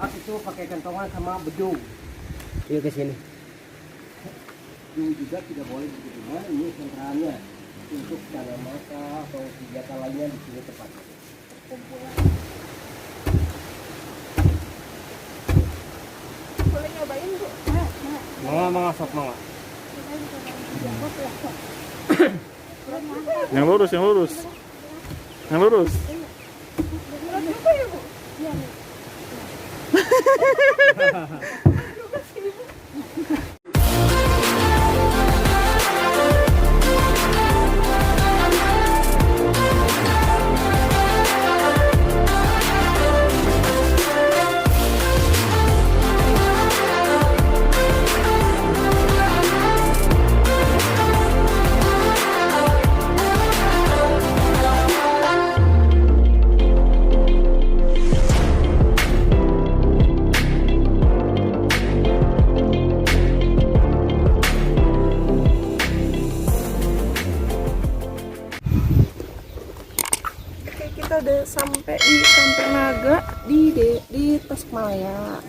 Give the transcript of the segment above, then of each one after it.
Itu pakai kentongan sama bedung. Yuk ke sini. Bedung juga tidak boleh begitu. Nah, ini sentralnya untuk tanam masa atau kegiatan lainnya di sini tepatnya. Boleh nyobain Bu? Mau sok mau. Yang lurus, yang lurus. Yang lurus. Berat juga ya Bu? Iya. Kita udah sampai di Kampung Naga di Tasikmalaya.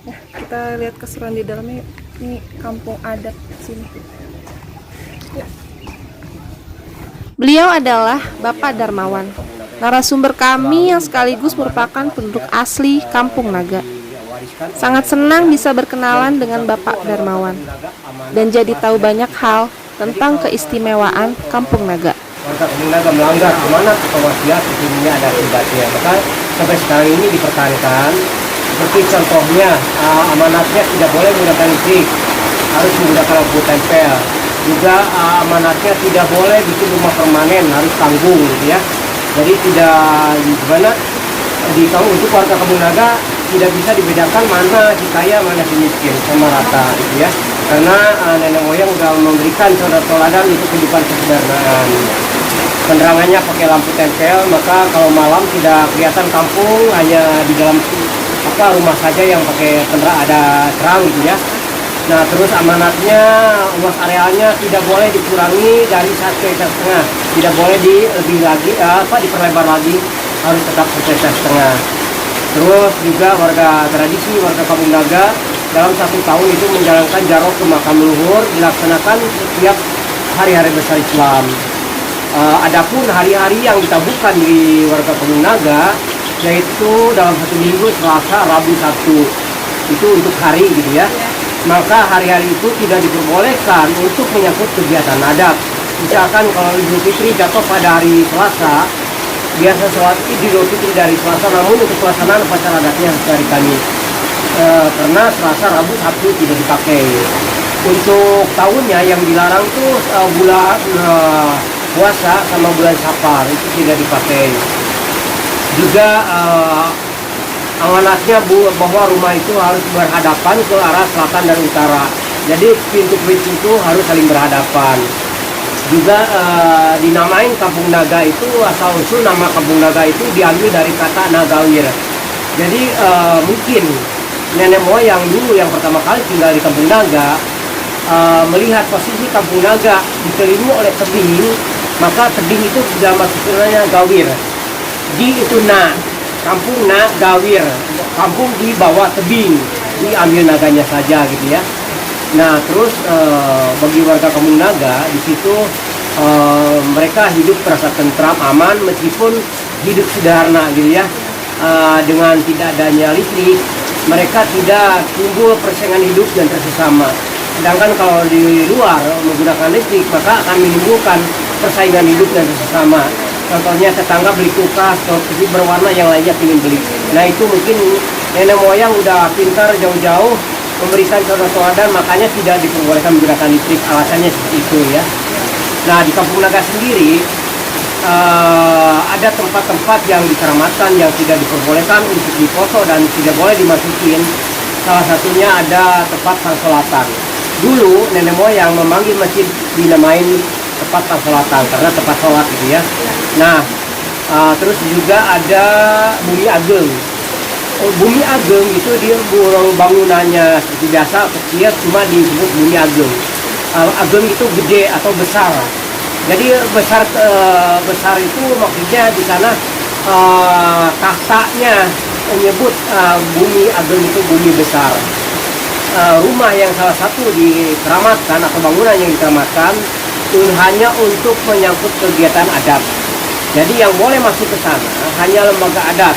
Nah, kita lihat keseruan di dalamnya. Ini kampung adat sini. Ya. Beliau adalah Bapak Darmawan, narasumber kami yang sekaligus merupakan penduduk asli Kampung Naga. Sangat senang bisa berkenalan dengan Bapak Darmawan dan jadi tahu banyak hal tentang keistimewaan Kampung Naga. Warga Kampung Naga melanggar amanat atau wasiat sebelumnya ada akibatnya. Maka sampai sekarang ini dipertahankan. Seperti contohnya amanatnya tidak boleh menggunakan listrik, harus menggunakan lampu tempel. Juga amanatnya tidak boleh bikin rumah permanen, harus tanggung gitu ya. Jadi tidak gimana untuk warga Kampung Naga tidak bisa dibedakan mana si kaya mana si miskin, sama rata gitu ya. Karena nenek moyang sudah memberikan contoh teladan untuk kehidupan kesederhanaan. Penerangannya pakai lampu tempel, maka kalau malam tidak kelihatan kampung, hanya di dalam rumah saja yang pakai penerang ada terang gitu ya. Nah, terus amanatnya luas arealnya tidak boleh dikurangi dari 1,5 hektar. Tidak boleh diperlebar lagi, harus tetap 1,5 hektar. Terus juga warga tradisi, warga Kampung Naga dalam 1 tahun itu menjalankan jarok ke makam leluhur dilaksanakan setiap hari-hari besar Islam. Adapun hari-hari yang ditabuhkan di warga Kampung Naga yaitu dalam 1 minggu Selasa, Rabu, Sabtu, itu untuk hari gitu ya. Maka hari-hari itu tidak diperbolehkan untuk menyangkut kegiatan adat. Misalkan kalau Idul Fitri jatuh pada hari Selasa, biasa sholat Idul Fitri dari Selasa, namun untuk pelaksanaan upacara adatnya hari Kamis. Karena Selasa, Rabu, Sabtu tidak dipakai. Untuk tahunnya yang dilarang tuh bulan puasa sama bulan Safar itu tidak dipakai. Juga amanatnya bahwa rumah itu harus berhadapan ke arah selatan dan utara. Jadi pintu-pintu itu harus saling berhadapan. Juga dinamain Kampung Naga itu asal usul nama Kampung Naga itu diambil dari kata Nagawir. Jadi mungkin nenek moyang dulu yang pertama kali tinggal di Kampung Naga melihat posisi Kampung Naga dikelilingi oleh tebing, maka tebing itu sudah maksudnya gawir. Di itu kampung gawir, kampung di bawah tebing, diambil naganya saja gitu ya. Nah terus bagi warga Kampung Naga di situ mereka hidup merasa tentram, aman meskipun hidup sederhana gitu ya. Dengan tidak adanya listrik, mereka tidak timbul persaingan hidup dan tersesama. Sedangkan kalau di luar menggunakan listrik, maka akan menimbulkan persaingan hidup dan tersesama. Contohnya tetangga beli kulkas, TV berwarna yang lainnya ingin beli. Nah itu mungkin nenek moyang udah pintar jauh-jauh memberikan contoh teladan, makanya tidak diperbolehkan menggunakan listrik. Alasannya seperti itu ya. Nah di Kampung Naga sendiri ada tempat-tempat yang dikeramatkan yang tidak diperbolehkan untuk difoto dan tidak boleh dimasukin. Salah satunya ada tempat salsolatan. Dulu nenek moyang memanggil masjid dinamain tempat salsolatan karena tempat sholat gitu ya. Nah terus juga ada Bumi Ageng. Bumi Ageng itu dia bangunannya seperti biasa kecil, cuma disebut Bumi Ageng. Ageng itu gede atau besar. Jadi besar itu maksudnya di sana tahtanya menyebut bumi Ageng itu bumi besar. Rumah yang salah satu dikeramatkan atau bangunan yang dikeramatkan hanya untuk menyangkut kegiatan adat. Jadi yang boleh masuk ke sana hanya lembaga adat.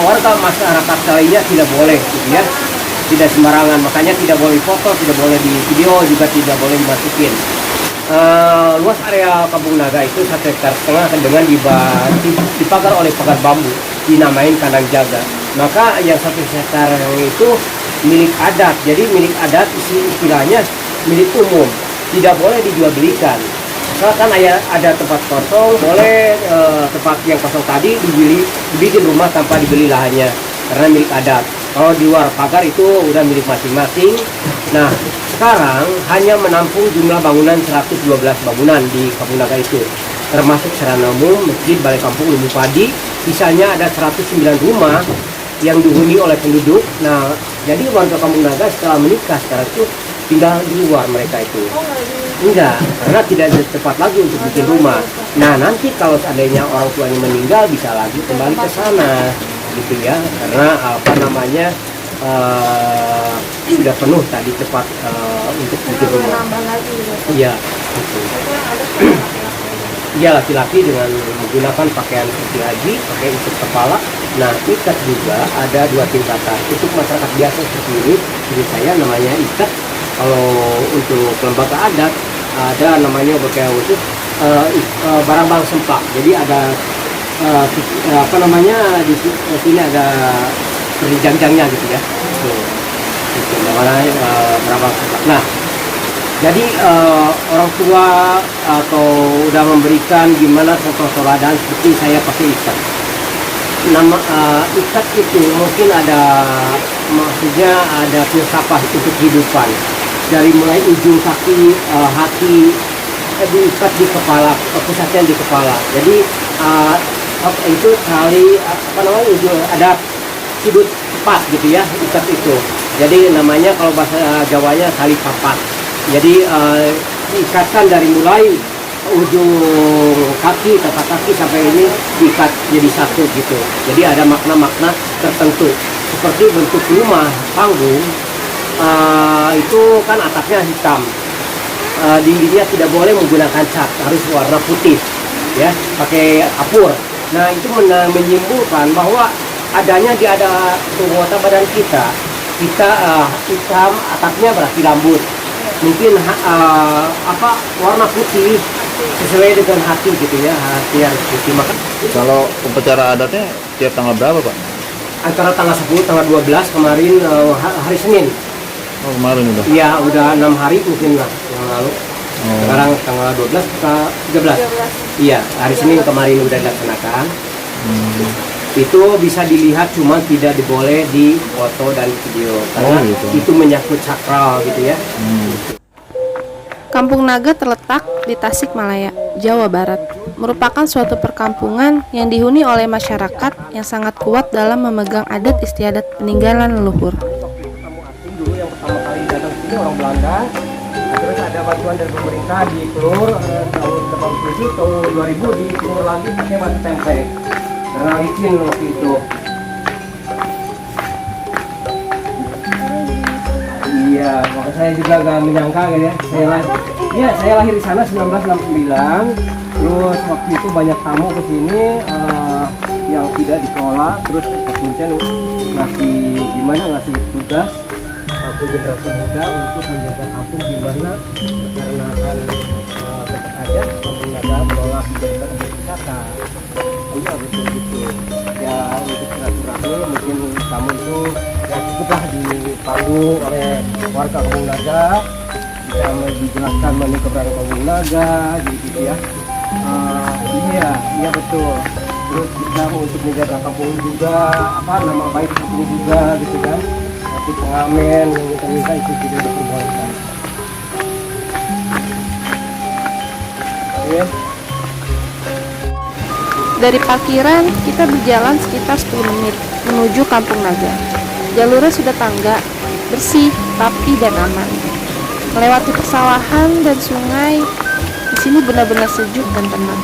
Warga masyarakat lainnya tidak boleh, gitu ya. Tidak sembarangan, makanya tidak boleh foto, tidak boleh di video, juga tidak boleh dimasukin. Luas area Kampung Naga itu 1,5 hektar dengan dipagar oleh pagar bambu, dinamain kandang jaga. Maka yang 1 hektar itu milik adat, jadi milik adat istilahnya milik umum, tidak boleh dijual belikan. Misalkan ada tempat kosong, boleh tempat yang kosong tadi dibikin rumah tanpa dibeli lahannya, karena milik adat. Kalau di luar pagar itu udah milik masing-masing. Nah, sekarang hanya menampung jumlah bangunan 112 bangunan di Kampung Naga itu, termasuk sarana umum, masjid, balai kampung, lumbung padi. Sisanya ada 109 rumah yang dihuni oleh penduduk. Nah, jadi warga Kampung Naga setelah menikah sekarang itu tinggal di luar mereka itu. Enggak, karena tidak ada tempat lagi untuk bikin rumah. Nah, nanti kalau seandainya orang tuanya meninggal bisa lagi kembali ke sana, gitu ya. Karena apa namanya sudah penuh tadi tempat untuk bikin rumah. Iya, gitu. Dia laki-laki dengan menggunakan pakaian putih haji, pakai ikat kepala. Nah, ikat juga ada 2 tingkatan. Untuk masyarakat biasa seperti ini, jadi saya namanya ikat. Kalau untuk lembaga adat ada namanya pakaian khusus barang-barang sempak. Jadi ada apa namanya di sini ada perjanjangnya gitu ya. Itu namanya barang-barang sempak. Nah, jadi orang tua atau udah memberikan gimana contoh teladan seperti saya pakai ikat. Nama ikat itu mungkin ada, maksudnya ada filsafat untuk kehidupan. Dari mulai ujung kaki, hati, diikat di kepala, pusatnya di kepala. Jadi itu kali apa namanya ada sudut tepat gitu ya, ikat itu. Jadi namanya kalau bahasa Jawanya tali papat. Jadi diikatkan dari mulai ujung kaki, tapak kaki sampai ini diikat jadi satu gitu. Jadi ada makna-makna tertentu. Seperti bentuk rumah panggung, itu kan atapnya hitam. Dindingnya tidak boleh menggunakan cat, harus warna putih, ya, pakai kapur. Nah, itu menyimpulkan bahwa adanya ada anggota badan kita hitam, atapnya berarti rambut. Mungkin apa warna putih sesuai dengan hati gitu ya, hati harus putih. Maka Kalau upacara adatnya tiap tanggal berapa, Pak? antara tanggal 10 tanggal 12 kemarin hari Senin. Oh, kemarin udah. Iya, udah 6 hari mungkin lah yang lalu. Sekarang tanggal 12 ke 13. Iya, hari Senin kemarin udah dilaksanakan. Itu bisa dilihat, cuma tidak diboleh di foto dan video karena gitu. itu menyangkut sakral gitu ya. Kampung Naga terletak di Tasikmalaya, Jawa Barat. Merupakan suatu perkampungan yang dihuni oleh masyarakat yang sangat kuat dalam memegang adat istiadat peninggalan leluhur. Tamu asing dulu yang pertama kali datang sini orang Belanda. Terus ada bantuan dari pemerintah di Telur tahun 87, tahun 2000 di Timur lagi pakai batu tempe. Karena licin waktu itu. Iya, maka saya juga gak menyangka ya. Saya lahir di sana 1969. Terus waktu itu banyak tamu ke sini yang tidak dikelola. Terus kemudian ngasih tugas aku generasi muda untuk menjaga kampung gimana karena kan tetap ada Kampung Naga mengolah menjadi objek wisata. Iya betul gitu. Ya untuk silaturahmi mungkin kamu itu ya cukuplah dipanggung oleh warga Kampung Naga, bisa dijelaskan mengenai keberadaan Kampung Naga gitu ya. Iya betul. Terus kita untuk menjaga kampung juga, apa nama baik kampung juga gitu kan. Nanti pengamen yang kita minta itu tidak diperbolehkan. Oke. Dari parkiran, kita berjalan sekitar 10 menit menuju Kampung Naga. Jalurnya sudah tangga, bersih, rapi, dan aman. Melewati persawahan dan sungai, di sini benar-benar sejuk dan tenang.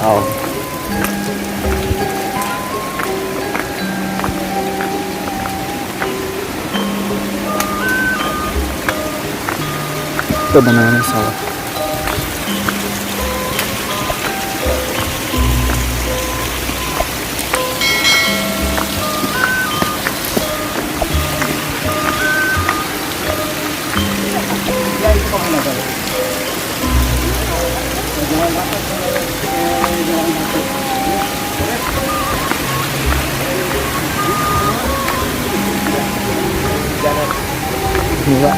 Oh. Itu benar-benar salah. Ya itu kamu naga. Jalan batas, jalan batas. Jangan. Enggak.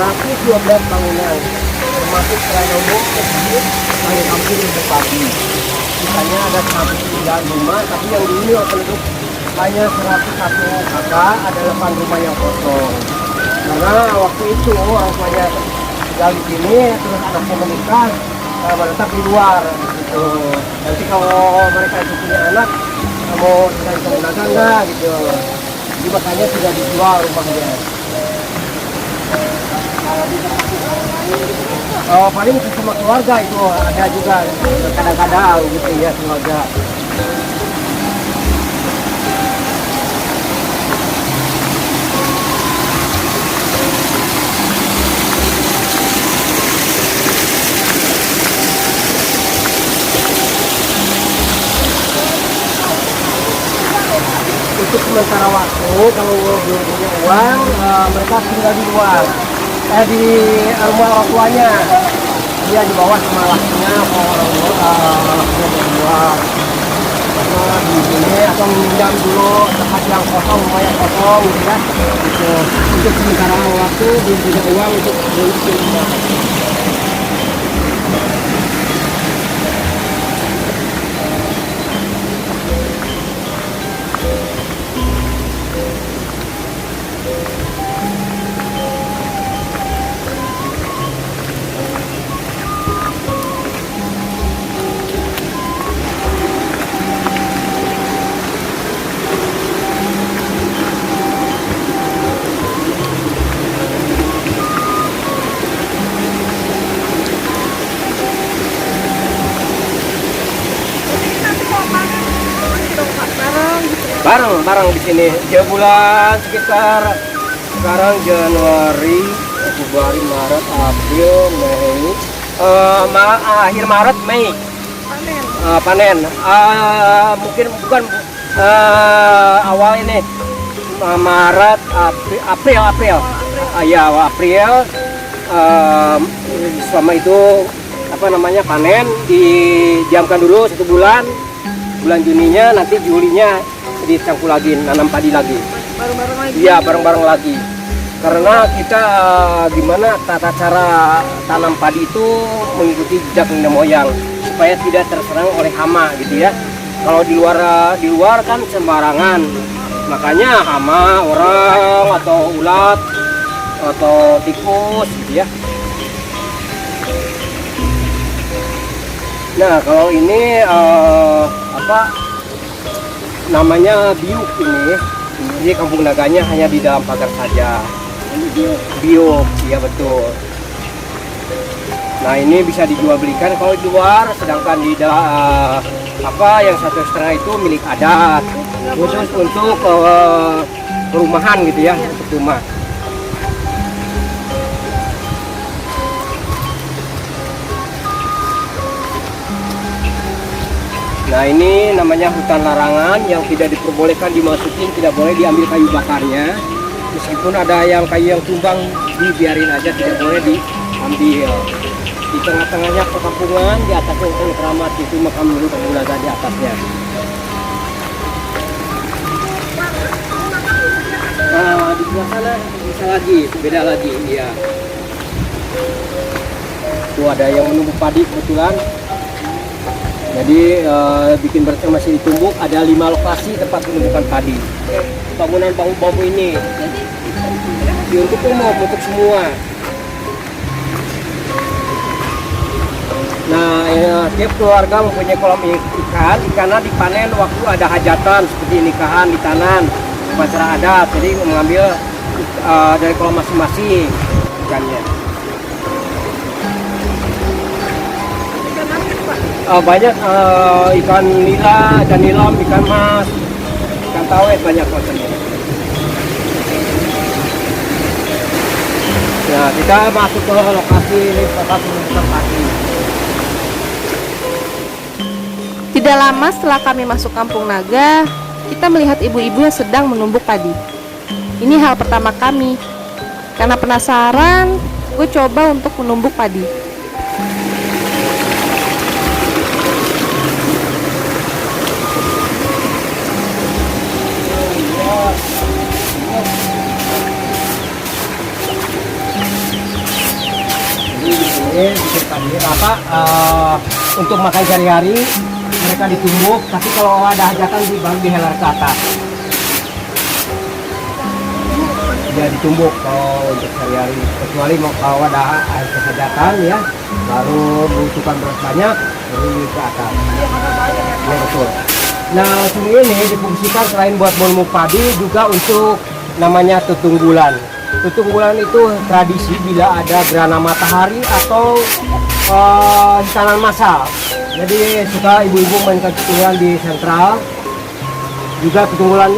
Seratus 12 bangunan, termasuk serana umum, masjid, balai kampung yang berbagi. Misalnya ada 109 rumah, tapi yang dulu penduduk hanya 101 kakak, ada 8 rumah yang kosong. Karena waktu itu orang tuanya tinggal di sini, terus anaknya menikah, menetap di luar. Gitu. Nanti kalau mereka itu punya anak, mau tinggal di Kampung Naga enggak gitu. Jadi makanya tidak dijual rumahnya. Oh, paling sama keluarga itu ada juga kadang-kadang gitu ya keluarga. Untuk sementara waktu kalau belum punya uang mereka tinggal di luar. Di rumah orang tuanya, dia di bawah sama lakinya atau orang tuanya di luar. Di sini atau minjam dulu tempat yang kosong, rumah yang kosong, gitu kan? Gitu. Untuk sementara waktu belum punya uang untuk beli rumah. Bareng di sini. Dia bulan sekitar sekarang Januari, Februari, Maret, April, Mei, akhir Maret, Mei. Panen. Mungkin bukan awal ini Maret, April. Ya, April. Selama itu apa namanya panen, didiamkan dulu 1 bulan. Bulan Juninya, nanti Julinya dicangkul lagi, nanam padi lagi. Bareng-bareng lagi. Iya, bareng-bareng lagi. Karena kita gimana tata cara tanam padi itu mengikuti jejak nenek moyang supaya tidak terserang oleh hama gitu ya. Kalau di luar kan sembarangan. Makanya hama orang atau ulat atau tikus gitu ya. Nah, kalau ini namanya biuk ini. Jadi Kampung Naganya hanya di dalam pagar saja. Biuk, iya betul. Nah, ini bisa dijual belikan kalau di luar, sedangkan di yang 1,5 itu milik adat. Khusus untuk perumahan gitu ya, untuk rumah. Nah, ini namanya hutan larangan yang tidak diperbolehkan dimasukin, tidak boleh diambil kayu bakarnya. Meskipun ada yang kayu yang tumbang, dibiarin aja, tidak boleh diambil. Di tengah-tengahnya perkampungan, di atasnya hutan keramat, itu makam dulu Kampung Naga di atasnya. Di sebelah sana bisa lagi, beda lagi, iya. Tuh ada yang menunggu padi kebetulan. Jadi bikin bersama masih ditumbuk, ada 5 lokasi tempat penumbukan padi. Bangunan bambu-bambu ini untuk umum, untuk semua. Nah, tiap keluarga mempunyai kolam ikan. Ikannya dipanen waktu ada hajatan seperti nikahan, ditanan, upacara adat. Jadi mengambil dari kolam masing-masing ikannya. Banyak ikan nila, ikan nilam, ikan mas, ikan tawet banyak macamnya. Ya, kita masuk ke lokasi penumbukan padi. Tidak lama setelah kami masuk Kampung Naga, kita melihat ibu-ibu yang sedang menumbuk padi. Ini hal pertama kami. Karena penasaran, gue coba untuk menumbuk padi. Ini bikin padi apa? Untuk makan sehari-hari mereka ditumbuk, tapi kalau ada hajatan baru dihelar ke atas. Ya ditumbuk kalau untuk sehari-hari, kecuali mau kalau ada hajatan ya, baru membutuhkan beras banyak, baru ke atas. Ya betul. Nah sungai ini difungsikan selain buat menumbuk padi juga untuk namanya tutunggulan. Tutunggulan itu tradisi bila ada gerhana matahari atau hitanan massal. Jadi suka ibu-ibu mainkan tutunggulan di sentral. Juga tutunggulan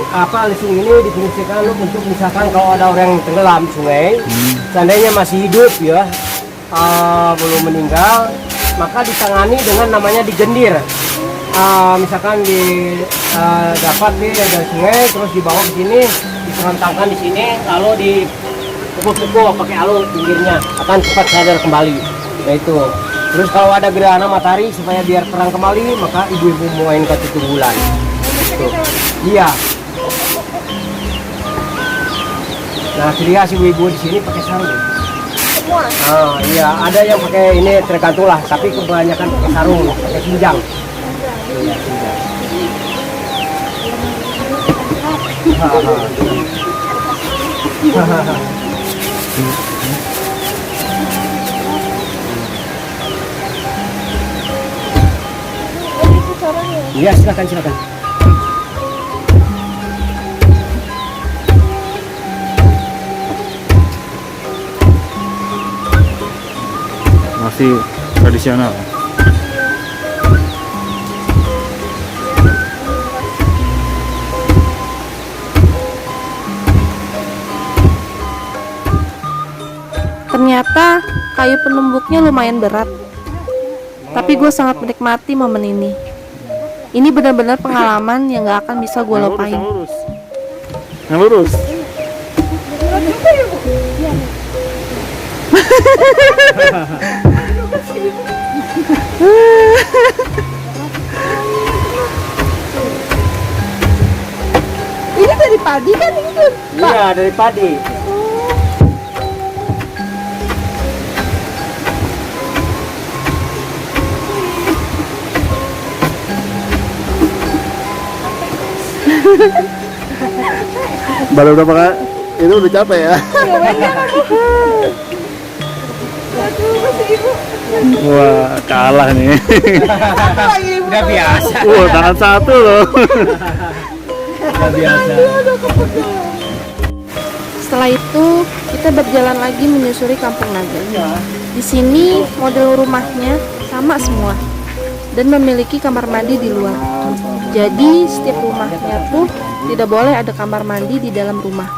lesung ini difungsikan untuk misalkan kalau ada orang yang tenggelam di sungai, seandainya masih hidup ya, belum meninggal, maka ditangani dengan namanya digendir. Misalkan dapat nih dari sungai, terus dibawa ke sini, diserentangkan di sini, lalu dipukul-pukul pakai alung pinggirnya, akan cepat sadar kembali. Nah itu. Terus kalau ada gerhana matahari supaya biar terang kembali, maka ibu-ibu memainkan tutunggulan. Gitu. Iya. Nah, ciri khas ibu-ibu di sini pakai sarung. Semua. Iya, ada yang pakai ini tergantung lah, tapi kebanyakan pakai sarung, pakai sinjang. Iya, sinjang. Iya, silakan. Masih tradisional. Ternyata kayu penumbuknya lumayan berat. Tapi gue sangat menikmati momen ini. Ini benar-benar pengalaman yang gak akan bisa gue lupain. Yang lurus. Ini dari padi kan ini kan? Iya, dari padi. Baru berapa kali? Itu udah capek ya? Wah, kalah nih. Udah biasa. Tangan satu loh. Udah biasa. Setelah itu, kita berjalan lagi menyusuri Kampung Naga. Di sini model rumahnya sama semua dan memiliki kamar mandi di luar. Jadi setiap rumahnya tuh tidak boleh ada kamar mandi di dalam rumah.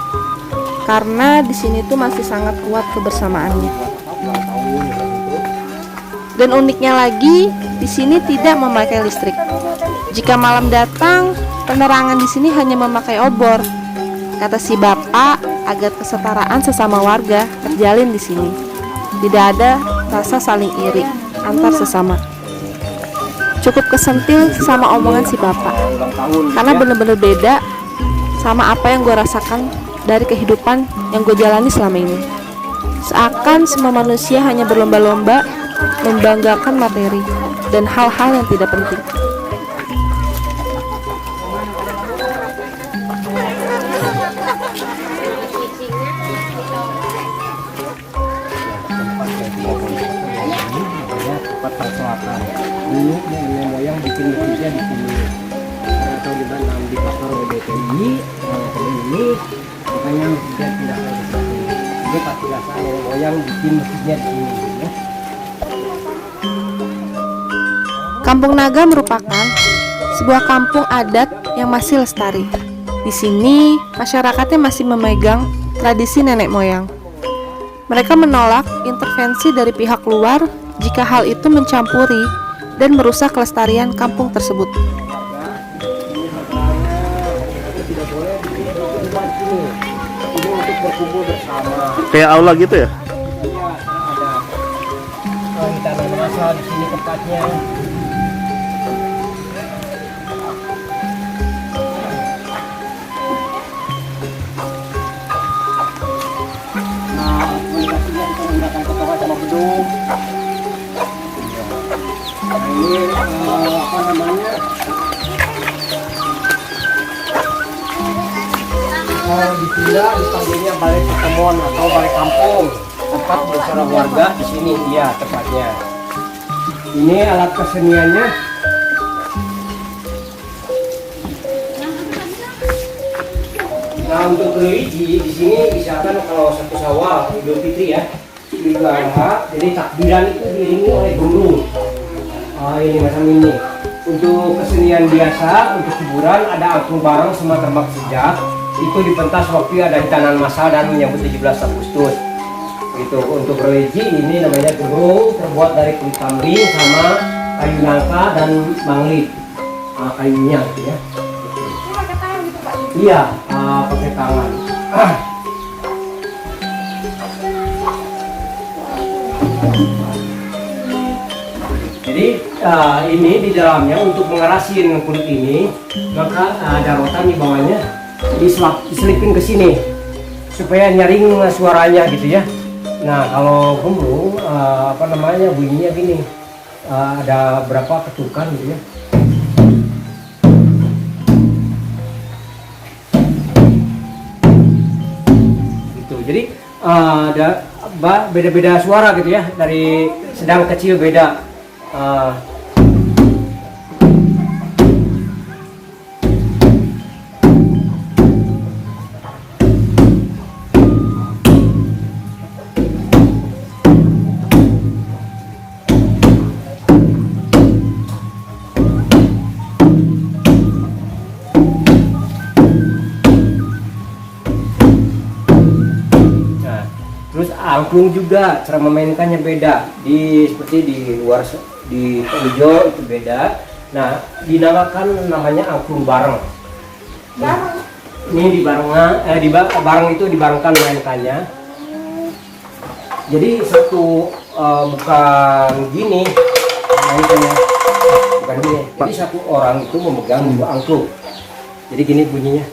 Karena di sini tuh masih sangat kuat kebersamaannya. Dan uniknya lagi, di sini tidak memakai listrik. Jika malam datang, penerangan di sini hanya memakai obor. Kata si bapak, agar kesetaraan sesama warga terjalin di sini. Tidak ada rasa saling iri antar sesama. Cukup kesentil sama omongan si bapak. Karena bener-bener beda sama apa yang gue rasakan dari kehidupan yang gue jalani selama ini. Seakan semua manusia hanya berlomba-lomba membanggakan materi dan hal-hal yang tidak penting. Tempat perselatan. Dulu nenek moyang bikin masjidnya di sini. Atau di mana di kantor BPI, ini makanya dia tidak kayak seperti ini. Ini pasti rasa nenek moyang bikin masjidnya di sini ya. Kampung Naga merupakan sebuah kampung adat yang masih lestari. Di sini, masyarakatnya masih memegang tradisi nenek moyang. Mereka menolak intervensi dari pihak luar jika hal itu mencampuri dan merusak kelestarian kampung tersebut. Tidak boleh di tempat ini. Ini untuk berkumpul bersama. Kayak aula gitu ya? Iya, ada hitangan masal di sini tempatnya. Nah, komunikasinya kita menggunakan potongan sama bedung. Nah, ini apa namanya? Di sini dipanggilnya balai pertemuan atau balai kampung, tempat bersama warga di sini dia tepatnya. Ini alat keseniannya. Nah, untuk religi di sini misalkan kalau 1 Syawal Idul Fitri ya, Idul Adha, jadi takbiran itu diiringi oleh guru. Ini macam ini. Untuk kesenian biasa, untuk hiburan ada angklung bareng sama terbang sejak. Itu dipentas waktu ada hitanan masal dan menyambut 17 Agustus. Itu untuk religi ini namanya gerung, terbuat dari kulit kambing sama kayu nangka dan manglit. Kayunya gitu ya. Iya, pakai tangan. Jadi ini di dalamnya untuk mengerasin kulit ini, maka ada rotan di bawahnya diselipin ke sini supaya nyaring suaranya gitu ya. Nah, kalau gembung apa namanya bunyinya gini, ada berapa ketukan gitu ya. Jadi ada beda-beda suara gitu ya, dari sedang kecil beda. Terus angklung juga cara memainkannya beda, seperti di luar di Tojo itu beda. Nah, dinamakan namanya angklung bareng. Ini di bareng itu dibarengkan mainkannya. Jadi satu bukan gini mainkannya, bukan gini. Jadi satu orang itu memegang 2 angklung. Jadi gini bunyinya.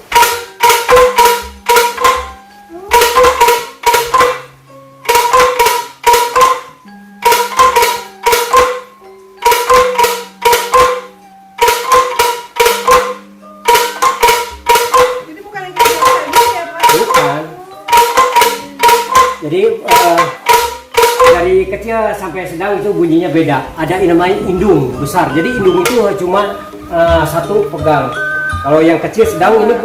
Jadi dari kecil sampai sedang itu bunyinya beda. Ada yang namanya indung besar. Jadi indung itu cuma satu pegang. Kalau yang kecil sedang ini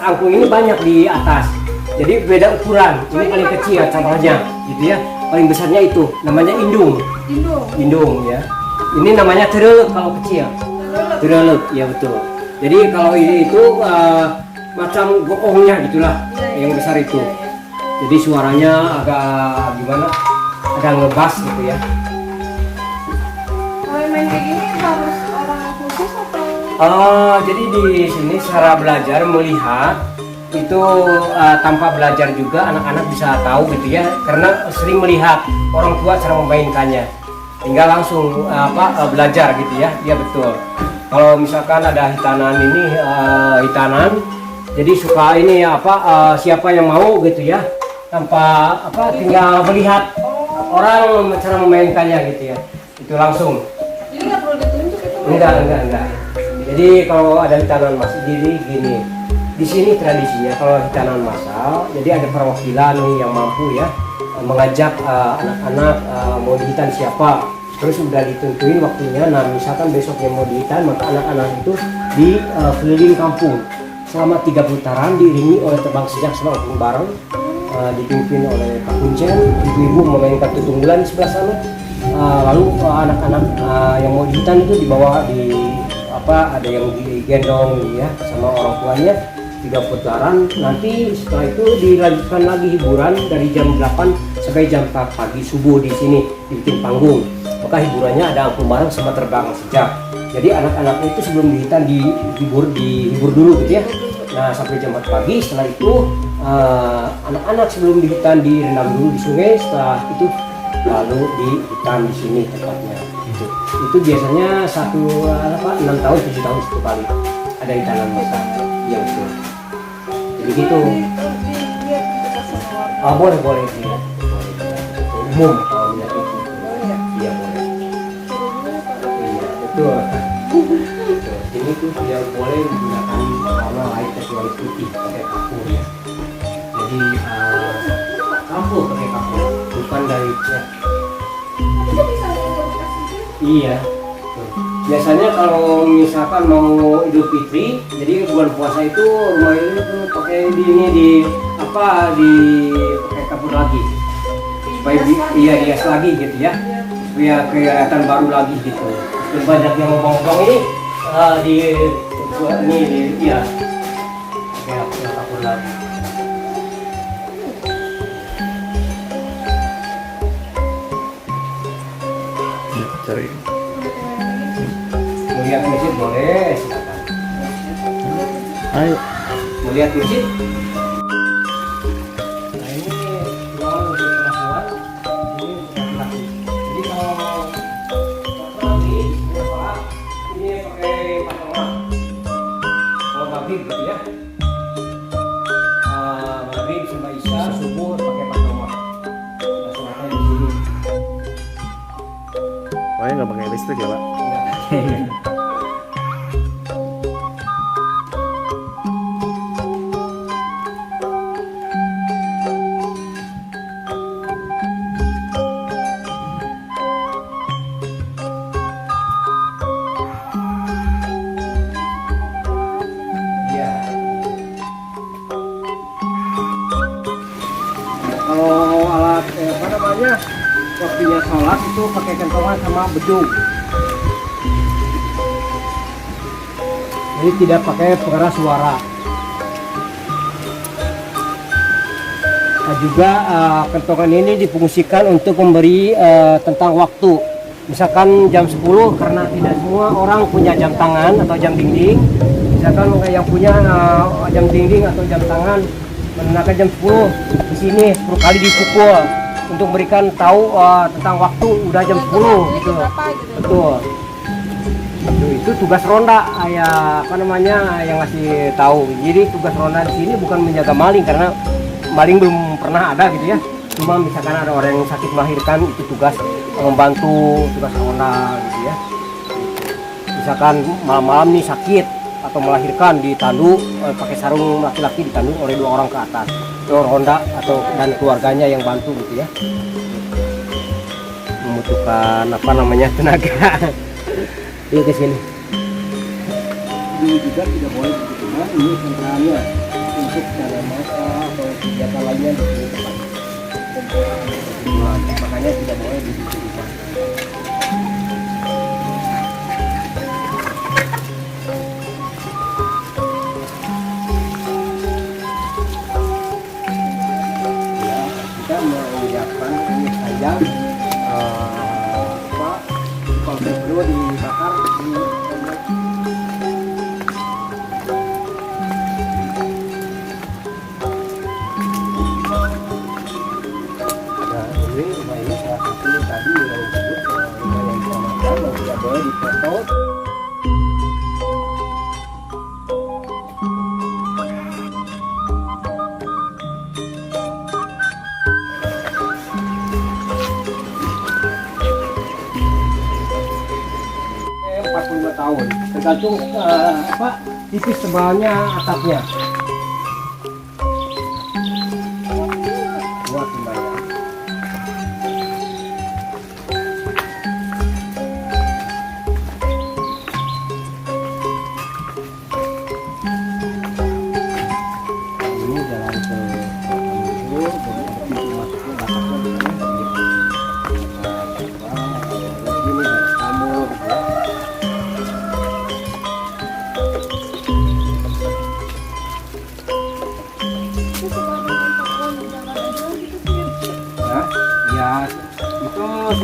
angklung ini banyak di atas. Jadi beda ukuran. Ini paling kecil contohnya, gitu ya. Paling besarnya itu namanya indung. Indung ya. Ini namanya terelep kalau kecil. Terelep ya betul. Jadi kalau ini itu macam goongnya gitulah, yang besar itu. Jadi suaranya agak gimana? Agak ngebas gitu ya. Kalau main kayak gini harus orang khusus atau? Jadi di sini cara belajar melihat itu tanpa belajar juga anak-anak bisa tahu gitu ya, karena sering melihat orang tua cara memainkannya. Tinggal langsung belajar gitu ya, dia betul. Kalau misalkan ada hitanan ini hitanan, jadi suka ini siapa yang mau gitu ya. Tanpa tinggal melihat orang cara memainkannya gitu ya, itu langsung. Jadi nggak perlu ditunjuk itu? Enggak. Jadi kalau ada hitanan masal, jadi gini, di sini tradisinya kalau hitanan masal, jadi ada perwakilan nih yang mampu ya mengajak anak-anak mau dihitan siapa, terus udah ditentuin waktunya. Nah, misalkan besoknya mau dihitan, maka anak-anak itu di keliling kampung selama 3 putaran diiringi oleh tebang sejak sama opung bareng, dipimpin oleh Pak Kuncen, ibu-ibu memainkan tutung bulan di sebelah sana. Lalu anak-anak yang mau di hutan itu dibawa di ada yang digendong ya sama orang tuanya 3 putaran. Nanti setelah itu dilanjutkan lagi hiburan dari jam 8 sampai jam 4 pagi subuh di sini dibikin panggung. Maka hiburannya ada angklung bareng sama terbang sejak. Jadi anak-anak itu sebelum di hutan dihibur dulu gitu ya. Nah sampai jam 4 pagi. Setelah itu anak-anak sebelum di hutan direndam dulu di sungai. Setelah itu lalu di hutan di sini tempatnya. Itu biasanya 6 tahun 7 tahun satu kali ada di tanam masa. Iya betul. Jadi gitu. Boleh dilihat. Umum kalau melihat itu. Iya boleh. Iya betul. Ini tuh tidak boleh menggunakan warna lain kecuali putih pakai kapur ya. Jadi kapur pakai kapur, bukan dari cat. Iya. Biasanya kalau misalkan mau Idul Fitri, jadi bulan puasa itu rumah ini tuh pakai pakai kapur lagi supaya hias lagi gitu ya, supaya kelihatan baru lagi gitu. Dan banyak yang ngomong-ngomong ini ya pakai kapur lagi. Cari. Melihat masjid boleh, silakan. Ayo. Melihat masjid. Nah ini ruangan untuk perempuan, ini untuk laki. Jadi kalau laki, ini pakai patongan. Kalau maghrib gitu ya. Maghrib sama isya, subuh pakai patongan. Nah, sholatnya di sini. Pokoknya nggak pakai listrik ya Pak. Iya. Kalau alat waktunya sholat itu pakai kentongan sama bedung. Jadi tidak pakai pengeras suara. Nah, juga kentongan ini difungsikan untuk memberi tentang waktu. Misalkan jam 10 karena tidak semua orang punya jam tangan atau jam dinding. Misalkan yang punya jam dinding atau jam tangan menggunakan jam 10 di sini 10 kali dipukul untuk memberikan tahu tentang waktu udah jam 10 gitu. Betul. Itu tugas ronda yang ngasih tahu. Jadi tugas ronda di sini bukan menjaga maling karena maling belum pernah ada gitu ya. Cuma misalkan ada orang yang sakit melahirkan itu tugas membantu tugas ronda gitu ya. Misalkan malam-malam nih sakit atau melahirkan ditandu pakai sarung laki-laki ditandu oleh 2 orang ke atas. Itu ronda atau dan keluarganya yang bantu gitu ya. Membutuhkan tenaga. Ini ke sini. Ini juga tidak boleh dibutuhkan. Ini sentralnya untuk cara masa atau kegiatan lainnya di sini tempat. Makanya tidak boleh dibutuhkan. Ya, kita menyiapkan ini saja. Konsep kedua dibakar di rumah ini salah satu tadi yang disebut rumah yang diselamatkan dan tidak boleh difoto. Tahun tergantung tipis tebalnya atapnya. Buat timbangnya.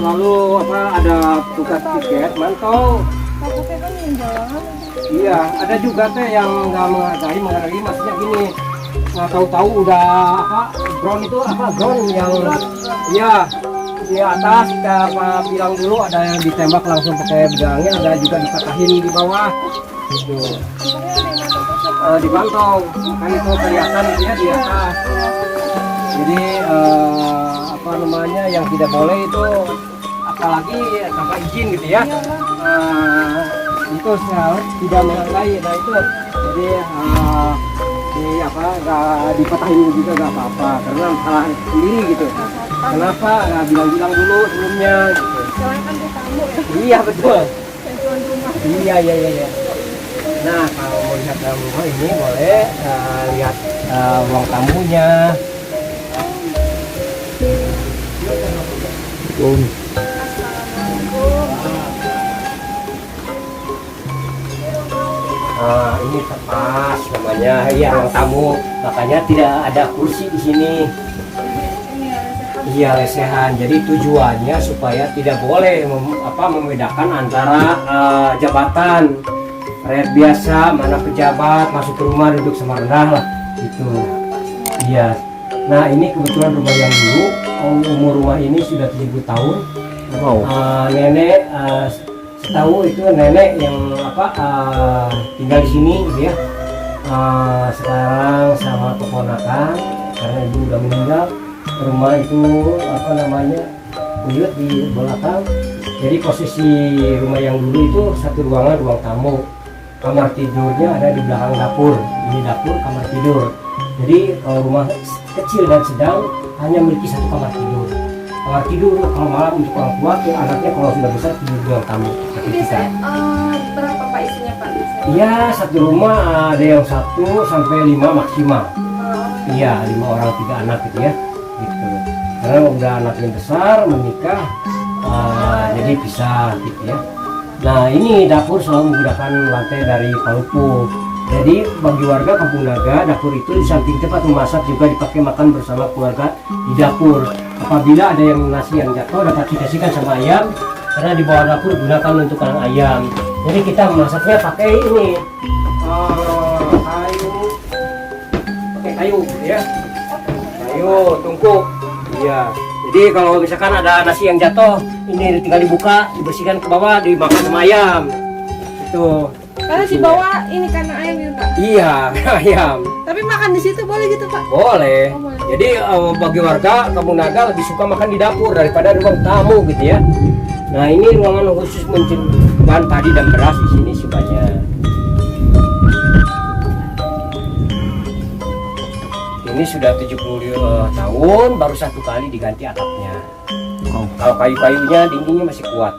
selalu ada tugas tiket mantau. Takutnya kan yang jalan. Iya, ada juga teh yang nggak menghargai maksudnya gini. Nah, tahu-tahu udah ground itu ground yang iya di atas kita bilang dulu ada yang ditembak langsung pakai pedangnya, ada juga dipatahin di bawah gitu. Dipantau kan itu kelihatan dia di atas. Jadi yang tidak boleh itu apalagi tanpa izin gitu ya. Itu tidak menghargai. Nah itu jadi nggak dipatahin juga nggak apa-apa karena salah sendiri gitu. Kenapa nggak bilang-bilang dulu sebelumnya gitu. Soalnya kan dia tamu ya. Iya betul. Yang tuan rumah. Iya. Nah kalau mau lihat dalam rumah ini boleh lihat ruang tamunya. Nah, ini tepas namanya, iya ruang tamu. Makanya tidak ada kursi di sini. Iya lesehan. Jadi tujuannya supaya tidak boleh membedakan antara jabatan rakyat biasa, mana pejabat masuk ke rumah duduk sama rendah lah, gitu. Iya. Nah ini kebetulan rumah yang dulu, umur rumah ini sudah 70 tahun. Wow. Nenek tahu itu nenek yang tinggal di sini gitu ya. Sekarang sama keponakan karena ibu udah meninggal, rumah itu buyut di belakang. Jadi posisi rumah yang dulu itu satu ruangan, ruang tamu. Kamar tidurnya ada di belakang dapur. Ini dapur, kamar tidur. Jadi kalau rumah kecil dan sedang hanya memiliki satu kamar tidur. Kamar tidur kalau malam untuk orang tua, anaknya kalau sudah besar tidur di ruang tamu. Biasanya berapa Pak isinya Pak? Iya, satu rumah ada yang 1 sampai 5 maksimal. Iya, 5 orang 3 anak gitu ya. Gitu. Karena udah anaknya besar menikah, jadi pisah gitu ya. Nah ini dapur selalu menggunakan lantai dari palupu. Jadi bagi warga Kampung Naga, dapur itu di samping tempat memasak juga dipakai makan bersama keluarga di dapur. Apabila ada yang nasi yang jatuh dapat dikasihkan sama ayam, karena di bawah dapur digunakan untuk kandang ayam. Jadi kita memasaknya pakai ini kayu ya, kayu tungku. Iya. Jadi kalau misalkan ada nasi yang jatuh, ini tinggal dibuka, dibersihkan ke bawah, dimakan sama ayam. Itu. Karena di bawah ini kandang ayam gitu Pak. Iya, ayam. Tapi makan di situ boleh gitu Pak? Boleh. Oh, boleh. Jadi bagi warga Kampung Naga lebih suka makan di dapur daripada ruang tamu gitu ya. Nah ini ruangan khusus menyimpan padi dan beras di sini sebanyak. Ini sudah 70 tahun, baru 1 kali diganti atapnya. Kalau kayu-kayunya dindingnya masih kuat.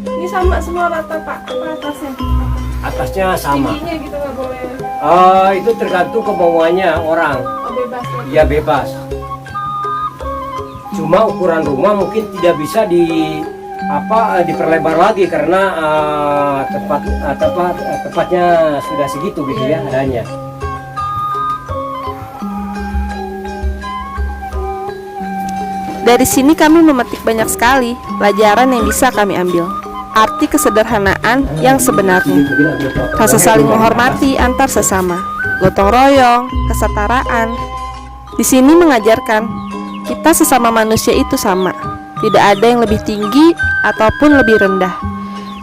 Ini sama semua rata Pak, apa atasnya? Atasnya sama. Tingginya gitu nggak boleh. Itu tergantung kemauannya orang. Oh, bebas ya. Iya bebas. Cuma ukuran rumah mungkin tidak bisa diperlebar lagi karena tempatnya sudah segitu gitu ya adanya. Dari sini kami memetik banyak sekali pelajaran yang bisa kami ambil. Arti kesederhanaan yang sebenarnya, rasa saling menghormati antar sesama, gotong royong, kesetaraan. Di sini mengajarkan kita sesama manusia itu sama. Tidak ada yang lebih tinggi ataupun lebih rendah.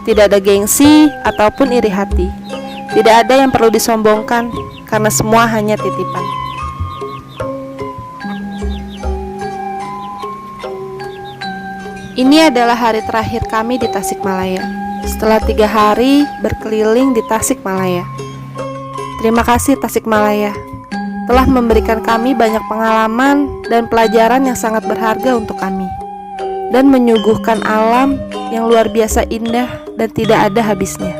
Tidak ada gengsi ataupun iri hati. Tidak ada yang perlu disombongkan karena semua hanya titipan. Ini adalah hari terakhir kami di Tasikmalaya. Setelah 3 hari berkeliling di Tasikmalaya. Terima kasih Tasikmalaya telah memberikan kami banyak pengalaman dan pelajaran yang sangat berharga untuk kami, dan menyuguhkan alam yang luar biasa indah dan tidak ada habisnya.